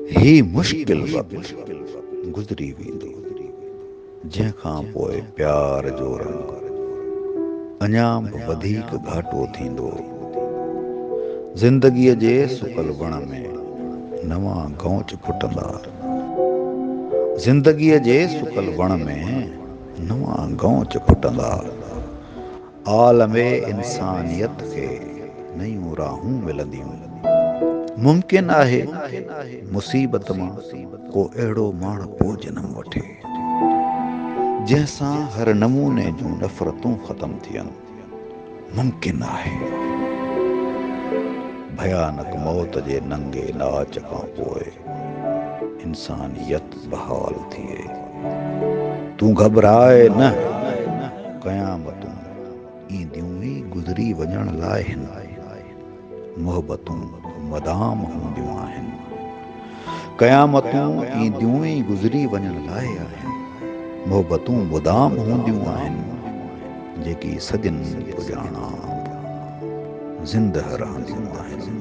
ही मुश्किल वक़्तु गुज़री वेंदो, जंहिंखां पोइ प्यार जो रंग अञा बि वधीक घाटो थींदो। ज़िंदगीअ जे सुकल वण में नवां गौच फुटंदा। ज़िंदगीअ जे सुकल वण में नवां गौच फुटंदा। आलमे इंसानियत खे नयूं राहूं मिलंदियूं। मुमकिन आहे मुसीबत मां को अहिड़ो माण्हू पोइ जनम वठे जंहिंसां हर नमूने जूं नफ़रतूं ख़तम थियनि। मुमकिन आहे भयानक मौत जे नंगे नाच खां पोइ इंसानियत बहाल थिए। तूं घबराए न, क़यामतूं ईंदियूं ई गुज़री वञण लाइ हिन। मोहबतूं मदाम हूंदियूं आहिनि। क़यामतूं ईंदियूं ई गुज़री वञण लाइ आहिनि। मोहबतूं मुदाम हूंदियूं आहिनि, जेकी सजनि पुॼाणा ज़िंदह रहंदियूं आहिनि।